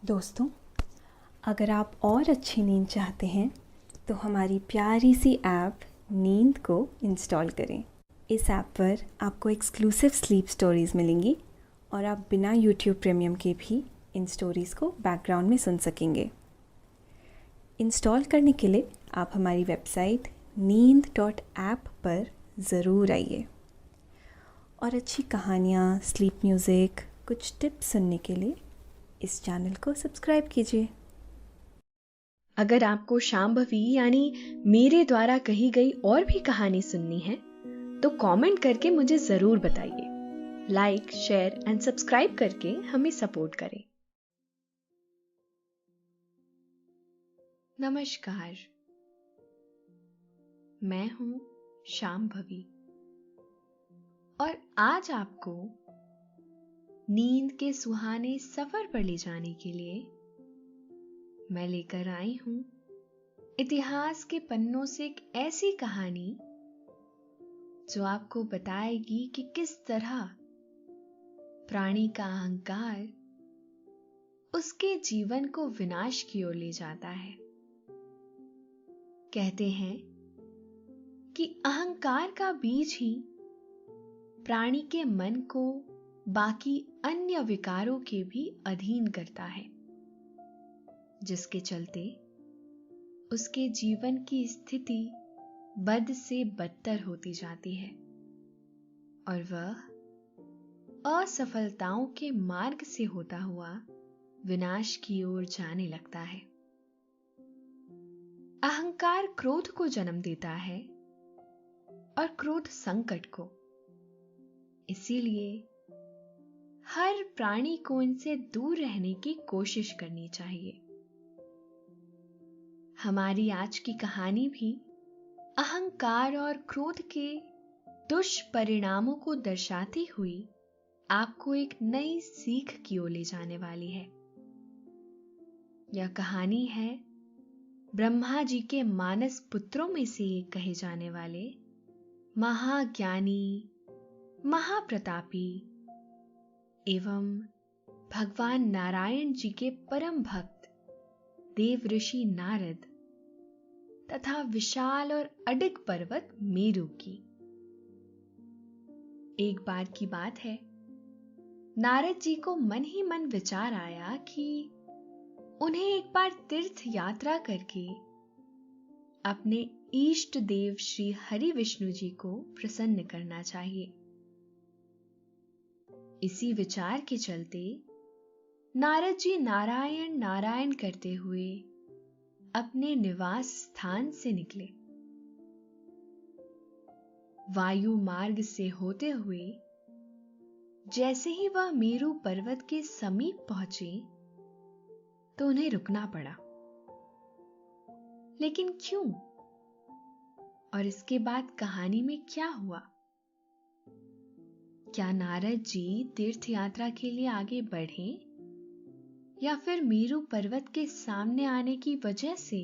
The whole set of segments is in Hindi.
दोस्तों, अगर आप और अच्छी नींद चाहते हैं तो हमारी प्यारी सी ऐप नींद को इंस्टॉल करें। इस ऐप पर आपको एक्सक्लूसिव स्लीप स्टोरीज़ मिलेंगी और आप बिना यूट्यूब प्रीमियम के भी इन स्टोरीज़ को बैकग्राउंड में सुन सकेंगे। इंस्टॉल करने के लिए आप हमारी वेबसाइट neend.app पर ज़रूर आइए और अच्छी कहानियाँ, स्लीप म्यूज़िक, कुछ टिप्स सुनने के लिए इस चैनल को सब्सक्राइब कीजिए। अगर आपको शांभवी यानी मेरे द्वारा कही गई और भी कहानी सुननी है तो कमेंट करके मुझे जरूर बताइए। लाइक, शेयर एंड सब्सक्राइब करके हमें सपोर्ट करें। नमस्कार, मैं हूं शांभवी और आज आपको नींद के सुहाने सफर पर ले जाने के लिए मैं लेकर आई हूं इतिहास के पन्नों से एक ऐसी कहानी जो आपको बताएगी कि किस तरह प्राणी का अहंकार उसके जीवन को विनाश की ओर ले जाता है। कहते हैं कि अहंकार का बीज ही प्राणी के मन को बाकी अन्य विकारों के भी अधीन करता है, जिसके चलते उसके जीवन की स्थिति बद से बदतर होती जाती है और वह असफलताओं के मार्ग से होता हुआ विनाश की ओर जाने लगता है। अहंकार क्रोध को जन्म देता है और क्रोध संकट को। इसीलिए हर प्राणी को इनसे दूर रहने की कोशिश करनी चाहिए। हमारी आज की कहानी भी अहंकार और क्रोध के दुष्परिणामों को दर्शाती हुई आपको एक नई सीख की ओर ले जाने वाली है। यह कहानी है ब्रह्मा जी के मानस पुत्रों में से एक कहे जाने वाले महाज्ञानी, महाप्रतापी एवं भगवान नारायण जी के परम भक्त देव ऋषि नारद तथा विशाल और अडिग पर्वत मेरु की। एक बार की बात है, नारद जी को मन ही मन विचार आया कि उन्हें एक बार तीर्थ यात्रा करके अपने इष्ट देव श्री हरि विष्णु जी को प्रसन्न करना चाहिए। इसी विचार के चलते नारद जी नारायण नारायण करते हुए अपने निवास स्थान से निकले। वायु मार्ग से होते हुए जैसे ही वह मेरु पर्वत के समीप पहुंचे तो उन्हें रुकना पड़ा। लेकिन क्यों? और इसके बाद कहानी में क्या हुआ? क्या नारद जी तीर्थ यात्रा के लिए आगे बढ़े या फिर मेरु पर्वत के सामने आने की वजह से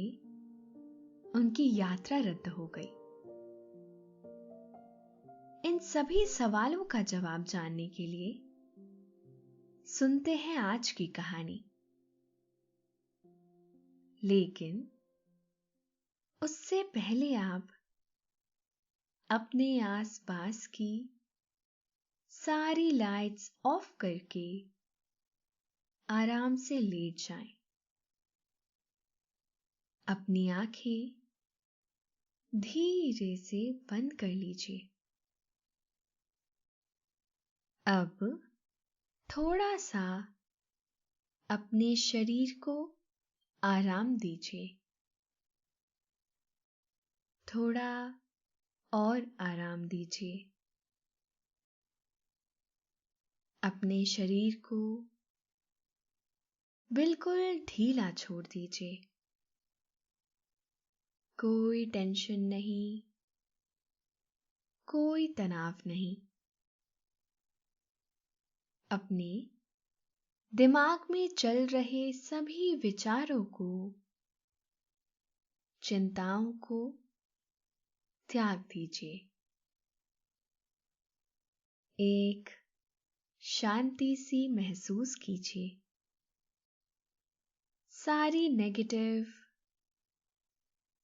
उनकी यात्रा रद्द हो गई? इन सभी सवालों का जवाब जानने के लिए सुनते हैं आज की कहानी। लेकिन उससे पहले आप अपने आसपास की सारी लाइट्स ऑफ करके आराम से लेट जाएं। अपनी आंखें धीरे से बंद कर लीजिए। अब थोड़ा सा अपने शरीर को आराम दीजिए। थोड़ा और आराम दीजिए। अपने शरीर को बिल्कुल ढीला छोड़ दीजिए। कोई टेंशन नहीं, कोई तनाव नहीं। अपने दिमाग में चल रहे सभी विचारों को, चिंताओं को त्याग दीजिए। एक शांति सी महसूस कीजिए। सारी नेगेटिव,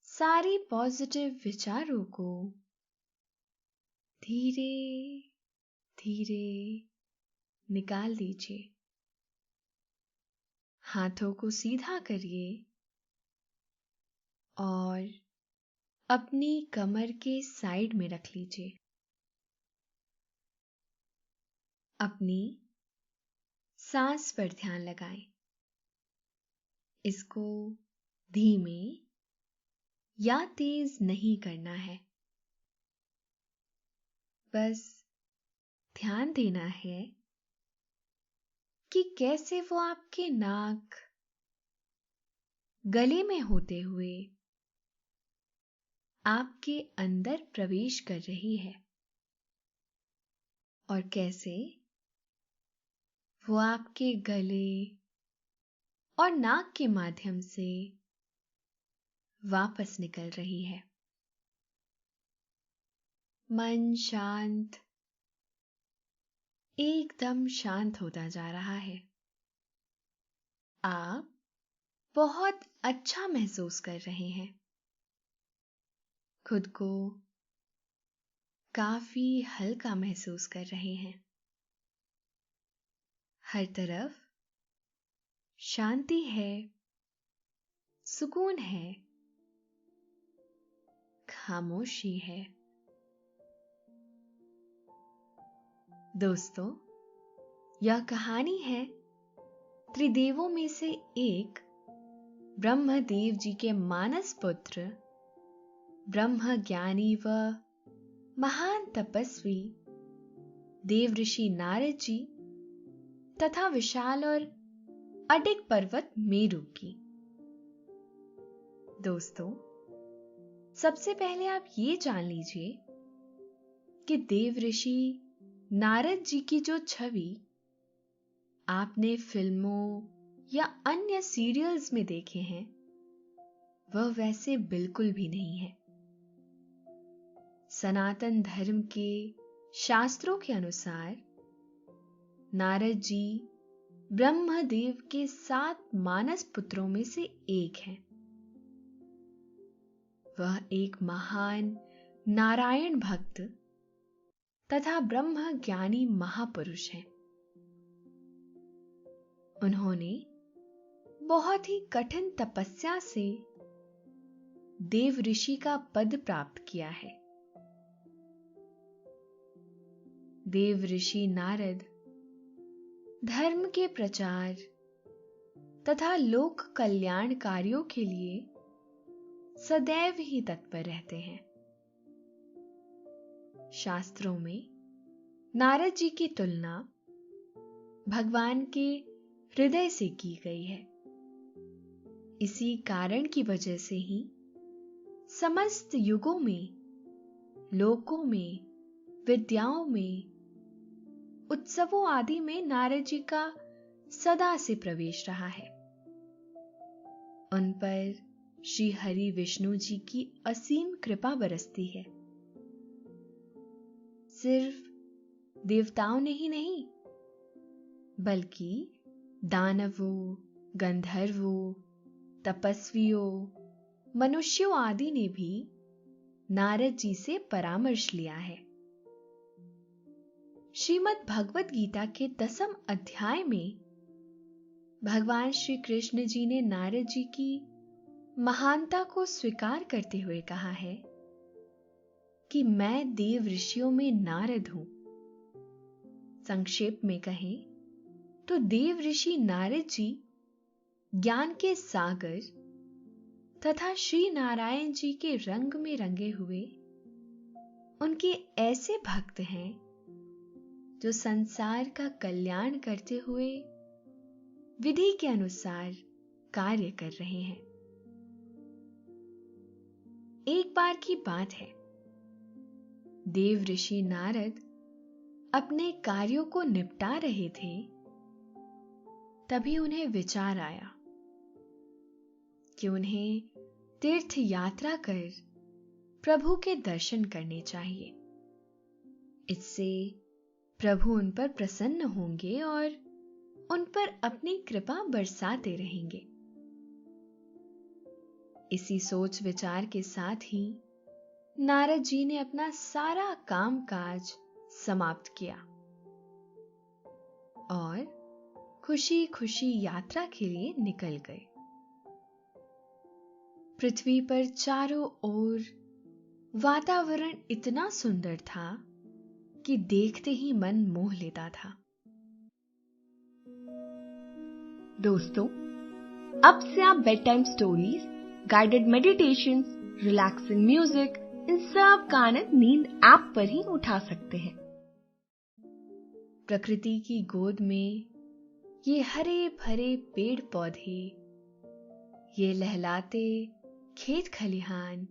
सारी पॉजिटिव विचारों को धीरे धीरे निकाल दीजिए। हाथों को सीधा करिए और अपनी कमर के साइड में रख लीजिए। अपनी सांस पर ध्यान लगाएं। इसको धीमे या तेज नहीं करना है, बस ध्यान देना है कि कैसे वो आपके नाक, गले में होते हुए आपके अंदर प्रवेश कर रही है और कैसे वो आपके गले और नाक के माध्यम से वापस निकल रही है। मन शांत, एकदम शांत होता जा रहा है। आप बहुत अच्छा महसूस कर रहे हैं। खुद को काफी हल्का महसूस कर रहे हैं। हर तरफ शांति है, सुकून है, खामोशी है। दोस्तों, यह कहानी है त्रिदेवों में से एक ब्रह्मदेव जी के मानस पुत्र, ब्रह्म ज्ञानी व महान तपस्वी देवऋषि नारद जी तथा विशाल और अडिग पर्वत मेरु की। दोस्तों, सबसे पहले आप ये जान लीजिए कि देवऋषि नारद जी की जो छवि आपने फिल्मों या अन्य सीरियल्स में देखे हैं, वह वैसे बिल्कुल भी नहीं है। सनातन धर्म के शास्त्रों के अनुसार नारद जी ब्रह्मदेव के 7 मानस पुत्रों में से एक हैं। वह एक महान नारायण भक्त तथा ब्रह्म ज्ञानी महापुरुष हैं। उन्होंने बहुत ही कठिन तपस्या से देव ऋषि का पद प्राप्त किया है। देव ऋषि नारद धर्म के प्रचार तथा लोक कल्याण कार्यों के लिए सदैव ही तत्पर रहते हैं। शास्त्रों में नारद जी की तुलना भगवान के हृदय से की गई है। इसी कारण की वजह से ही समस्त युगों में, लोकों में, विद्याओं में, उत्सवों आदि में नारद जी का सदा से प्रवेश रहा है। उन पर श्री हरि विष्णु जी की असीम कृपा बरसती है। सिर्फ देवताओं ने ही नहीं, बल्कि दानवों, गंधर्वों, तपस्वियों, मनुष्यों आदि ने भी नारद जी से परामर्श लिया है। श्रीमद् भगवत गीता के 10वें अध्याय में भगवान श्री कृष्ण जी ने नारद जी की महानता को स्वीकार करते हुए कहा है कि मैं देव ऋषियों में नारद हूं। संक्षेप में कहें तो देव ऋषि नारद जी ज्ञान के सागर तथा श्री नारायण जी के रंग में रंगे हुए उनके ऐसे भक्त हैं जो संसार का कल्याण करते हुए विधि के अनुसार कार्य कर रहे हैं। एक बार की बात है, देव ऋषि नारद अपने कार्यों को निपटा रहे थे, तभी उन्हें विचार आया कि उन्हें तीर्थ यात्रा कर प्रभु के दर्शन करने चाहिए। इससे प्रभु उन पर प्रसन्न होंगे और उन पर अपनी कृपा बरसाते रहेंगे। इसी सोच विचार के साथ ही नारद जी ने अपना सारा काम काज समाप्त किया और खुशी खुशी यात्रा के लिए निकल गए। पृथ्वी पर चारों ओर वातावरण इतना सुंदर था कि देखते ही मन मोह लेता था। दोस्तों, अब से आप bed time stories, guided meditations, relaxing music, इन सब का आनंद नींद ऐप पर ही उठा सकते हैं। प्रकृति की गोद में ये हरे भरे पेड़ पौधे, ये लहलाते खेत खलिहान,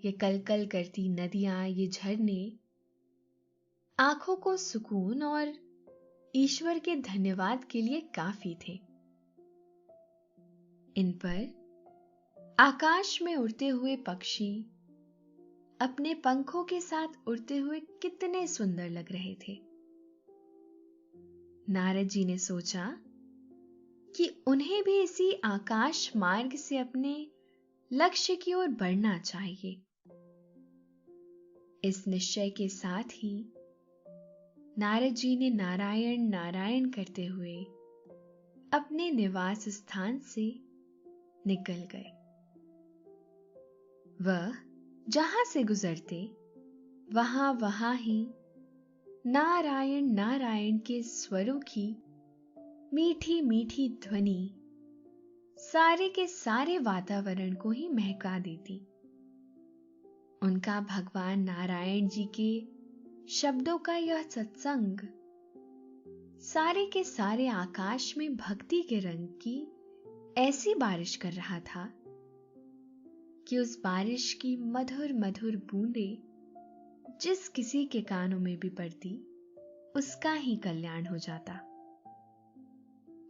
ये कलकल करती नदियां, ये झरने आंखों को सुकून और ईश्वर के धन्यवाद के लिए काफी थे। इन पर आकाश में उड़ते हुए पक्षी अपने पंखों के साथ उड़ते हुए कितने सुंदर लग रहे थे। नारद जी ने सोचा कि उन्हें भी इसी आकाश मार्ग से अपने लक्ष्य की ओर बढ़ना चाहिए। इस निश्चय के साथ ही नारद जी ने नारायण नारायण करते हुए अपने निवास स्थान से निकल गए। वह जहां से गुजरते वहां ही नारायण नारायण के स्वरों की मीठी मीठी ध्वनि सारे के सारे वातावरण को ही महका देती। उनका भगवान नारायण जी के शब्दों का यह सत्संग सारे के सारे आकाश में भक्ति के रंग की ऐसी बारिश कर रहा था कि उस बारिश की मधुर मधुर बूंदें जिस किसी के कानों में भी पड़ती उसका ही कल्याण हो जाता।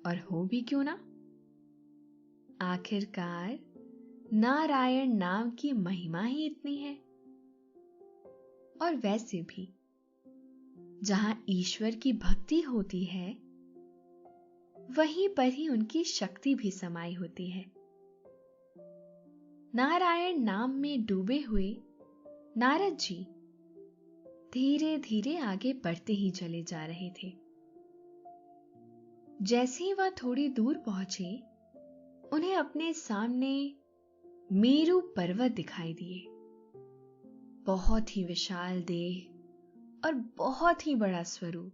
और हो भी क्यों ना, आखिरकार नारायण नाम की महिमा ही इतनी है। और वैसे भी जहां ईश्वर की भक्ति होती है वहीं पर ही उनकी शक्ति भी समाई होती है। नारायण नाम में डूबे हुए नारद जी धीरे धीरे आगे बढ़ते ही चले जा रहे थे। जैसे ही वह थोड़ी दूर पहुंचे, उन्हें अपने सामने मेरु पर्वत दिखाई दिए। बहुत ही विशाल देह और बहुत ही बड़ा स्वरूप।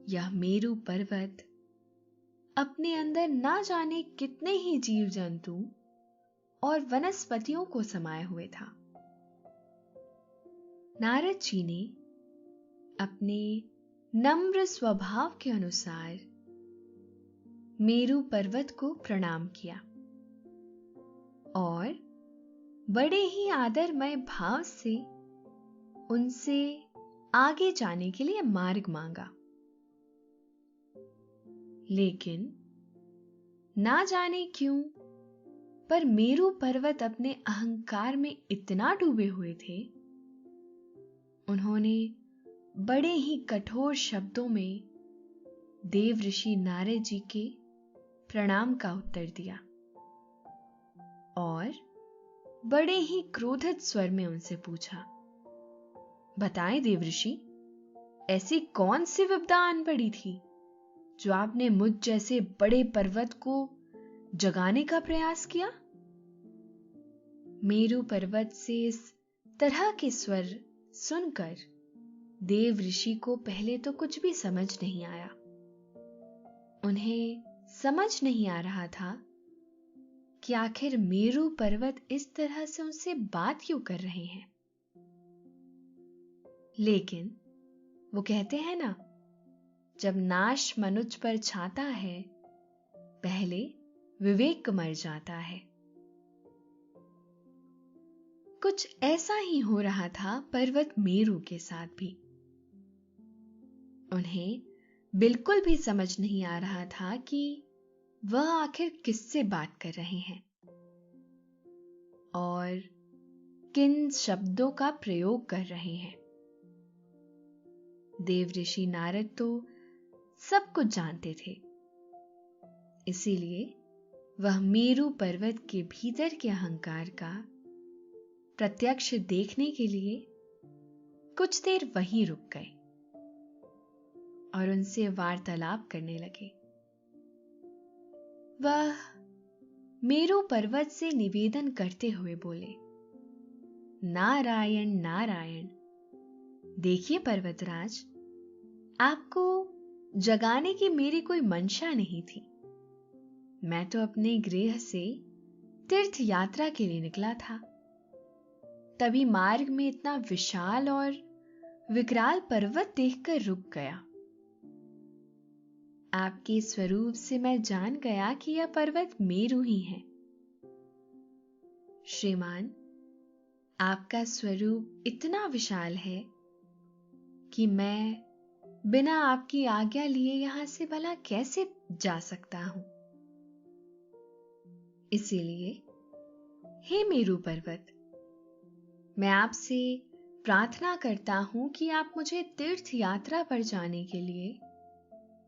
यह मेरु पर्वत अपने अंदर ना जाने कितने ही जीव जंतु और वनस्पतियों को समाये हुए था। नारद जी ने अपने नम्र स्वभाव के अनुसार मेरु पर्वत को प्रणाम किया और बड़े ही आदरमय भाव से उनसे आगे जाने के लिए मार्ग मांगा। लेकिन ना जाने क्यों पर मेरु पर्वत अपने अहंकार में इतना डूबे हुए थे, उन्होंने बड़े ही कठोर शब्दों में देव ऋषि नारद जी के प्रणाम का उत्तर दिया और बड़े ही क्रोधित स्वर में उनसे पूछा, बताएं देव ऋषि, ऐसी कौन सी विपदा आन पड़ी थी जो आपने मुझ जैसे बड़े पर्वत को जगाने का प्रयास किया? मेरु पर्वत से इस तरह के स्वर सुनकर देव ऋषि को पहले तो कुछ भी समझ नहीं आया। उन्हें समझ नहीं आ रहा था कि आखिर मेरु पर्वत इस तरह से उनसे बात क्यों कर रहे हैं। लेकिन वो कहते हैं ना, जब नाश मनुष्य पर छाता है पहले विवेक मर जाता है। कुछ ऐसा ही हो रहा था पर्वत मेरु के साथ भी। उन्हें बिल्कुल भी समझ नहीं आ रहा था कि वह आखिर किससे बात कर रहे हैं और किन शब्दों का प्रयोग कर रहे हैं। देव ऋषि नारद तो सब कुछ जानते थे, इसीलिए वह मेरू पर्वत के भीतर के अहंकार का प्रत्यक्ष देखने के लिए कुछ देर वहीं रुक गए और उनसे वार्तालाप करने लगे। वह मेरू पर्वत से निवेदन करते हुए बोले, नारायण नारायण। देखिए पर्वतराज, आपको जगाने की मेरी कोई मंशा नहीं थी। मैं तो अपने गृह से तीर्थ यात्रा के लिए निकला था। तभी मार्ग में इतना विशाल और विकराल पर्वत देखकर रुक गया। आपके स्वरूप से मैं जान गया कि यह पर्वत मेरू ही है। श्रीमान, आपका स्वरूप इतना विशाल है कि मैं बिना आपकी आज्ञा लिए यहां से भला कैसे जा सकता हूं। इसीलिए हे मेरू पर्वत, मैं आपसे प्रार्थना करता हूं कि आप मुझे तीर्थ यात्रा पर जाने के लिए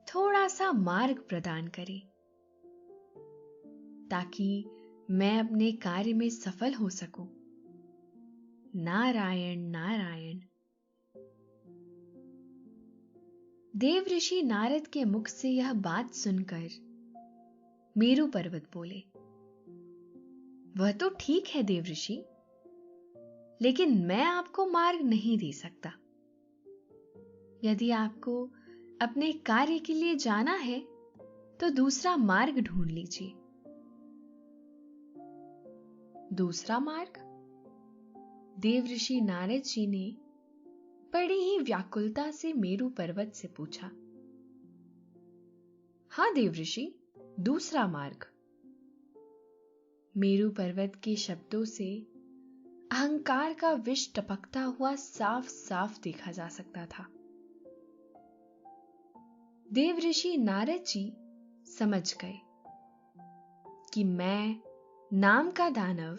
थोड़ा सा मार्ग प्रदान करें, ताकि मैं अपने कार्य में सफल हो सकूं। नारायण नारायण। देव ऋषि नारद के मुख से यह बात सुनकर मेरू पर्वत बोले, वह तो ठीक है देव ऋषि, लेकिन मैं आपको मार्ग नहीं दे सकता। यदि आपको अपने कार्य के लिए जाना है तो दूसरा मार्ग ढूंढ लीजिए। दूसरा मार्ग? देव ऋषि नारद जी ने बड़ी ही व्याकुलता से मेरू पर्वत से पूछा। हां देव ऋषि, दूसरा मार्ग। मेरू पर्वत के शब्दों से अहंकार का विष टपकता हुआ साफ साफ देखा जा सकता था। देव ऋषि नारद जी समझ गए कि मैं नाम का दानव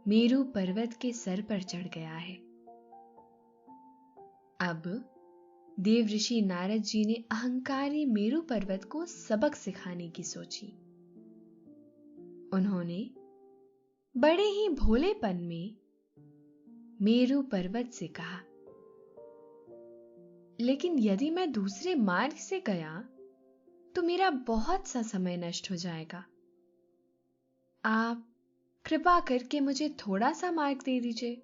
मेरू पर्वत के सर पर चढ़ गया है। अब देव ऋषि नारद जी ने अहंकारी मेरू पर्वत को सबक सिखाने की सोची। उन्होंने बड़े ही भोलेपन में मेरू पर्वत से कहा, लेकिन यदि मैं दूसरे मार्ग से गया तो मेरा बहुत सा समय नष्ट हो जाएगा। आप कृपा करके मुझे थोड़ा सा मार्ग दे दीजिए।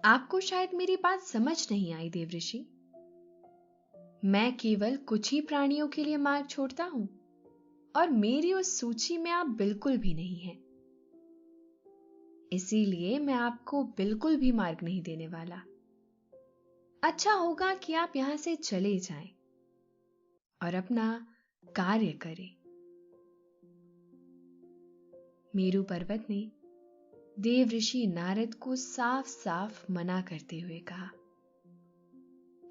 आपको शायद मेरी बात समझ नहीं आई देव ऋषि। मैं केवल कुछ ही प्राणियों के लिए मार्ग छोड़ता हूं और मेरी उस सूची में आप बिल्कुल भी नहीं हैं। इसीलिए मैं आपको बिल्कुल भी मार्ग नहीं देने वाला। अच्छा होगा कि आप यहां से चले जाएं और अपना कार्य करें। मेरू पर्वत ने देव ऋषि नारद को साफ साफ मना करते हुए कहा।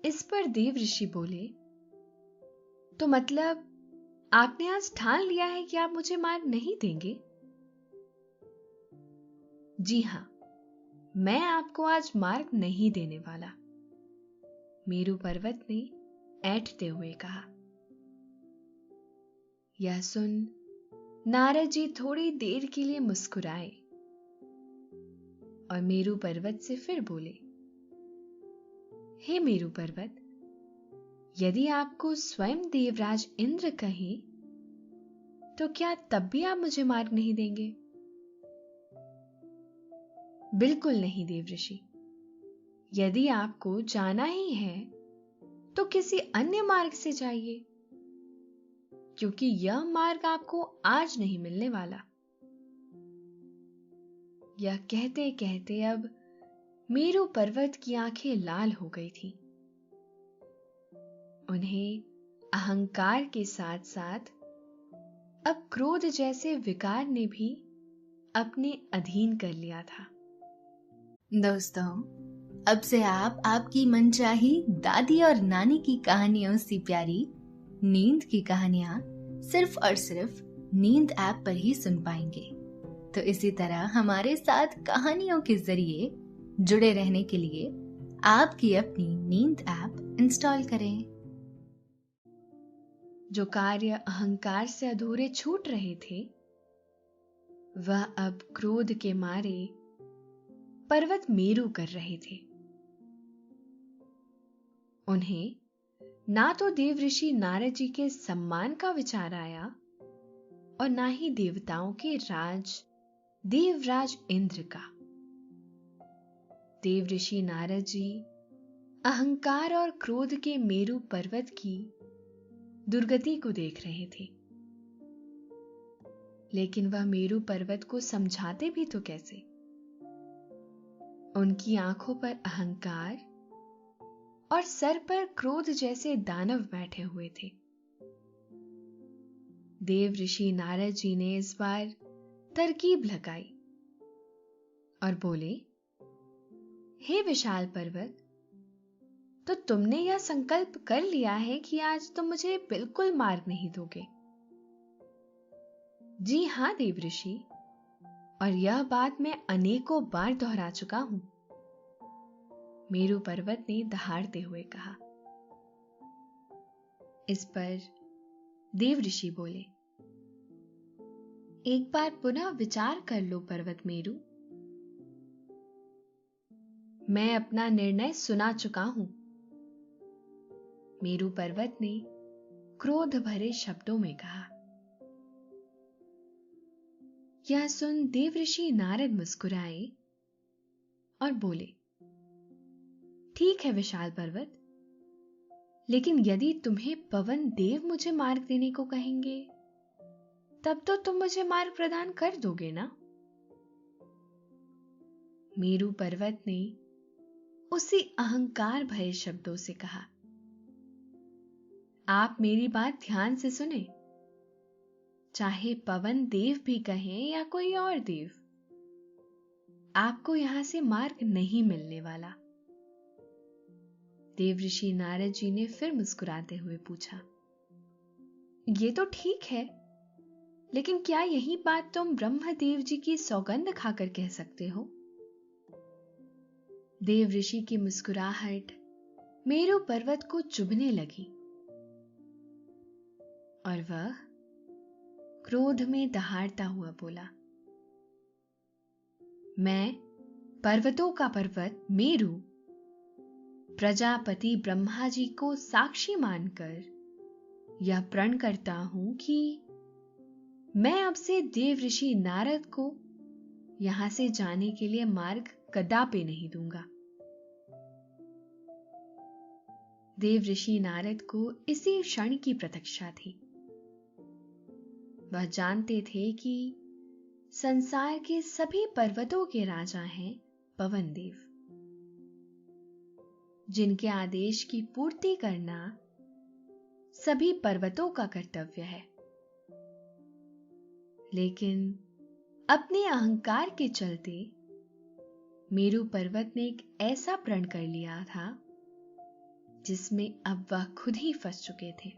इस पर देव ऋषि बोले, तो मतलब आपने आज ठान लिया है कि आप मुझे मार्ग नहीं देंगे? जी हां, मैं आपको आज मार्ग नहीं देने वाला, मेरू पर्वत ने ऐंठते हुए कहा। यह सुन नारद जी थोड़ी देर के लिए मुस्कुराए और मेरू पर्वत से फिर बोले, हे मेरू पर्वत, यदि आपको स्वयं देवराज इंद्र कहें तो क्या तब भी आप मुझे मार्ग नहीं देंगे? बिल्कुल नहीं देव ऋषि। यदि आपको जाना ही है तो किसी अन्य मार्ग से जाइए, क्योंकि यह मार्ग आपको आज नहीं मिलने वाला। यह कहते कहते अब मेरू पर्वत की आंखें लाल हो गई थी। उन्हें अहंकार के साथ साथ अब क्रोध जैसे विकार ने भी अपने अधीन कर लिया था। दोस्तों, अब से आप आपकी मनचाही दादी और नानी की कहानियों से प्यारी नींद की कहानियां सिर्फ और सिर्फ नींद ऐप पर ही सुन पाएंगे। तो इसी तरह हमारे साथ कहानियों के जरिए जुड़े रहने के लिए आपकी अपनी नींद ऐप इंस्टॉल करें। जो कार्य अहंकार से अधूरे छूट रहे थे, वह अब क्रोध के मारे पर्वत मेरू कर रहे थे। उन्हें ना तो देव ऋषि नारद जी के सम्मान का विचार आया और ना ही देवताओं के देवराज इंद्र का। देव ऋषि नारद जी अहंकार और क्रोध के मेरू पर्वत की दुर्गति को देख रहे थे, लेकिन वह मेरू पर्वत को समझाते भी तो कैसे? उनकी आंखों पर अहंकार और सर पर क्रोध जैसे दानव बैठे हुए थे। देव ऋषि नारद जी ने इस बार तरकीब लगाई और बोले, हे विशाल पर्वत, तो तुमने यह संकल्प कर लिया है कि आज तुम मुझे बिल्कुल मार्ग नहीं दोगे। जी हां देव ऋषि, और यह बात मैं अनेकों बार दोहरा चुका हूं, मेरू पर्वत ने दहाड़ते हुए कहा। इस पर देव ऋषि बोले, एक बार पुनः विचार कर लो पर्वत मेरू, मैं अपना निर्णय सुना चुका हूं। मेरू पर्वत ने क्रोध भरे शब्दों में कहा। यह सुन देव ऋषि नारद मुस्कुराए और बोले, ठीक है विशाल पर्वत, लेकिन यदि तुम्हें पवन देव मुझे मार्ग देने को कहेंगे, तब तो तुम मुझे मार्ग प्रदान कर दोगे ना? मेरू पर्वत ने उसी अहंकार भरे शब्दों से कहा, आप मेरी बात ध्यान से सुने, चाहे पवन देव भी कहें या कोई और देव, आपको यहां से मार्ग नहीं मिलने वाला। देव ऋषि नारद जी ने फिर मुस्कुराते हुए पूछा, ये तो ठीक है, लेकिन क्या यही बात तुम ब्रह्मदेव जी की सौगंध खाकर कह सकते हो? देव ऋषि की मुस्कुराहट मेरू पर्वत को चुभने लगी और वह क्रोध में दहाड़ता हुआ बोला, मैं पर्वतों का पर्वत मेरू प्रजापति ब्रह्मा जी को साक्षी मानकर यह प्रण करता हूं कि मैं अब से देव ऋषि नारद को यहां से जाने के लिए मार्ग कदापि नहीं दूंगा। देव ऋषि नारद को इसी क्षण की प्रतीक्षा थी। वह जानते थे कि संसार के सभी पर्वतों के राजा हैं पवन देव, जिनके आदेश की पूर्ति करना सभी पर्वतों का कर्तव्य है। लेकिन अपने अहंकार के चलते मेरू पर्वत ने एक ऐसा प्रण कर लिया था जिसमें अब वह खुद ही फंस चुके थे।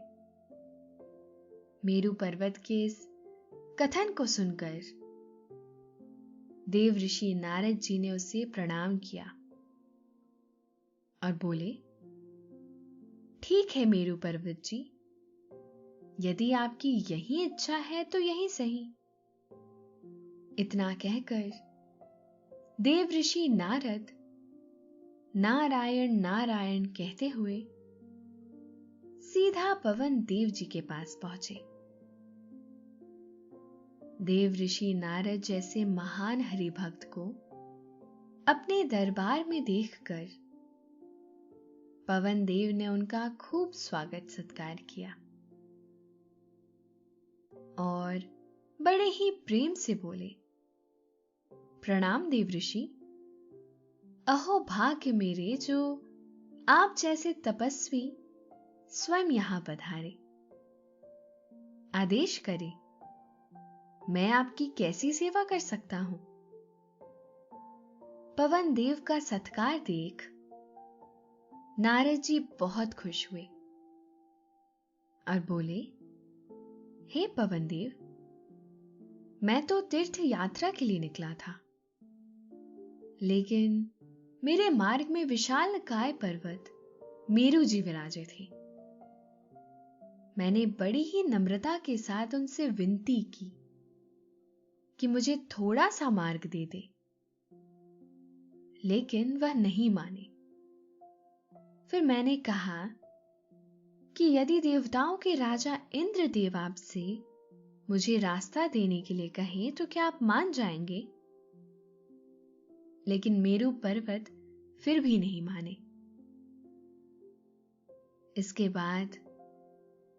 मेरू पर्वत के इस कथन को सुनकर देव ऋषि नारद जी ने उसे प्रणाम किया और बोले, ठीक है मेरू पर्वत जी, यदि आपकी यही इच्छा है तो यही सही। इतना कहकर देव ऋषि नारद नारायण नारायण कहते हुए सीधा पवन देव जी के पास पहुंचे। देव ऋषि नारद जैसे महान हरिभक्त को अपने दरबार में देखकर पवन देव ने उनका खूब स्वागत सत्कार किया और बड़े ही प्रेम से बोले, प्रणाम देव ऋषि, अहो भाग्य मेरे जो आप जैसे तपस्वी स्वयं यहां पधारे। आदेश करें, मैं आपकी कैसी सेवा कर सकता हूं? पवन देव का सत्कार देख नारद जी बहुत खुश हुए और बोले, हे पवन देव, मैं तो तीर्थ यात्रा के लिए निकला था, लेकिन मेरे मार्ग में विशालकाय पर्वत मेरू जी विराजे थे। मैंने बड़ी ही नम्रता के साथ उनसे विनती की कि मुझे थोड़ा सा मार्ग दे दे, लेकिन वह नहीं माने। फिर मैंने कहा कि यदि देवताओं के राजा इंद्रदेव आपसे मुझे रास्ता देने के लिए कहें तो क्या आप मान जाएंगे? लेकिन मेरू पर्वत फिर भी नहीं माने। इसके बाद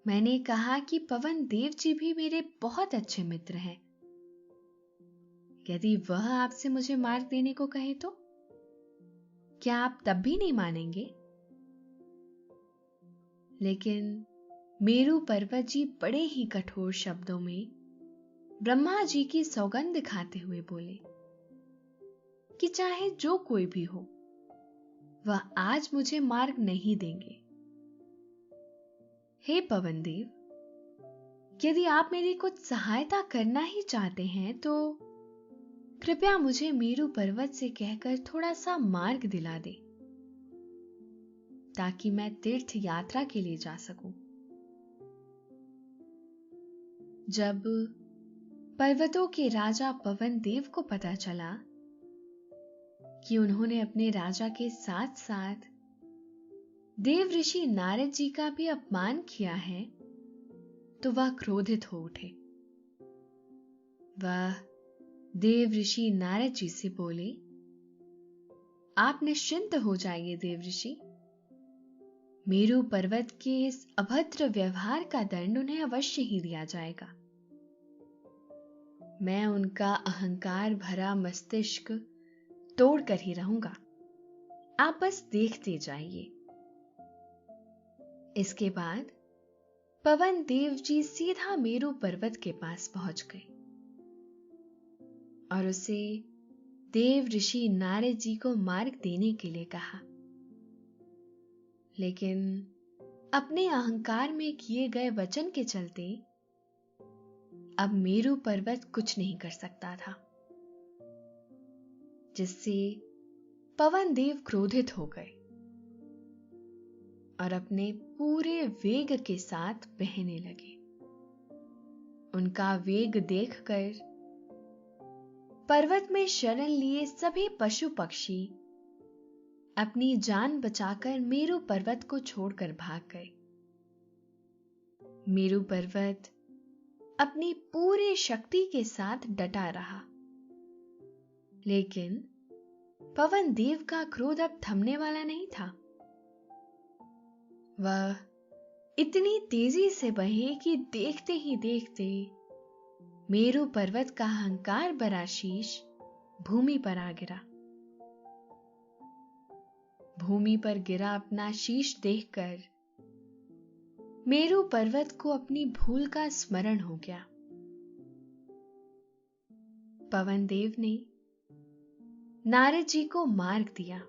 मैंने कहा कि पवन देव जी भी मेरे बहुत अच्छे मित्र हैं। यदि वह आपसे मुझे मार्ग देने को कहे तो क्या आप तब भी नहीं मानेंगे? लेकिन मेरू पर्वत जी बड़े ही कठोर शब्दों में ब्रह्मा जी की सौगंध खाते हुए बोले कि चाहे जो कोई भी हो, वह आज मुझे मार्ग नहीं देंगे। हे पवन देव, यदि आप मेरी कुछ सहायता करना ही चाहते हैं तो कृपया मुझे मेरू पर्वत से कहकर थोड़ा सा मार्ग दिला दे, ताकि मैं तीर्थ यात्रा के लिए जा सकूं। जब पर्वतों के राजा पवन देव को पता चला कि उन्होंने अपने राजा के साथ साथ देव ऋषि नारद जी का भी अपमान किया है, तो वह क्रोधित हो उठे। वह देव ऋषि नारद जी से बोले, आप निश्चिंत हो जाइए देव ऋषि, मेरू पर्वत के इस अभद्र व्यवहार का दंड उन्हें अवश्य ही दिया जाएगा। मैं उनका अहंकार भरा मस्तिष्क तोड़कर ही रहूंगा, आप बस देखते जाइए। इसके बाद पवन देव जी सीधा मेरू पर्वत के पास पहुंच गए और उसे देव ऋषि नारद जी को मार्ग देने के लिए कहा। लेकिन अपने अहंकार में किए गए वचन के चलते अब मेरू पर्वत कुछ नहीं कर सकता था, जिससे पवन देव क्रोधित हो गए और अपने पूरे वेग के साथ बहने लगे। उनका वेग देखकर पर्वत में शरण लिए सभी पशु पक्षी अपनी जान बचाकर मेरू पर्वत को छोड़कर भाग गए। मेरू पर्वत अपनी पूरी शक्ति के साथ डटा रहा, लेकिन पवन देव का क्रोध अब थमने वाला नहीं था। वह इतनी तेजी से बहे कि देखते ही देखते मेरू पर्वत का अहंकार भरा शीश भूमि पर आ गिरा। भूमि पर गिरा अपना शीश देखकर मेरू पर्वत को अपनी भूल का स्मरण हो गया। पवन देव ने नारद जी को मार्ग दिया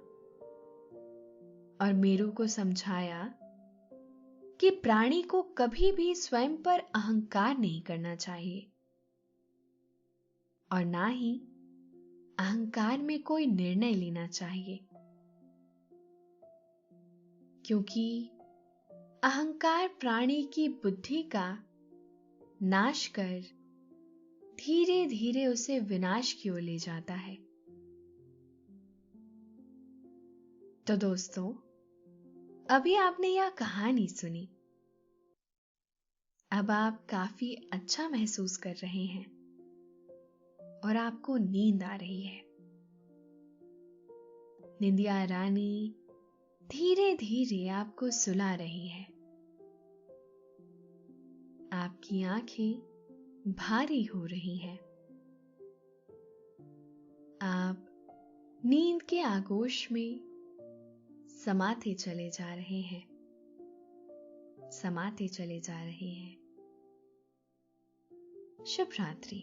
और मेरू को समझाया कि प्राणी को कभी भी स्वयं पर अहंकार नहीं करना चाहिए और ना ही अहंकार में कोई निर्णय लेना चाहिए, क्योंकि अहंकार प्राणी की बुद्धि का नाश कर धीरे धीरे उसे विनाश की ओर ले जाता है। तो दोस्तों, अभी आपने यह कहानी सुनी। अब आप काफी अच्छा महसूस कर रहे हैं और आपको नींद आ रही है। निंदिया रानी धीरे धीरे आपको सुला रही है। आपकी आंखें भारी हो रही हैं। आप नींद के आगोश में समाते चले जा रहे हैं, समाते चले जा रहे हैं। शुभ रात्रि।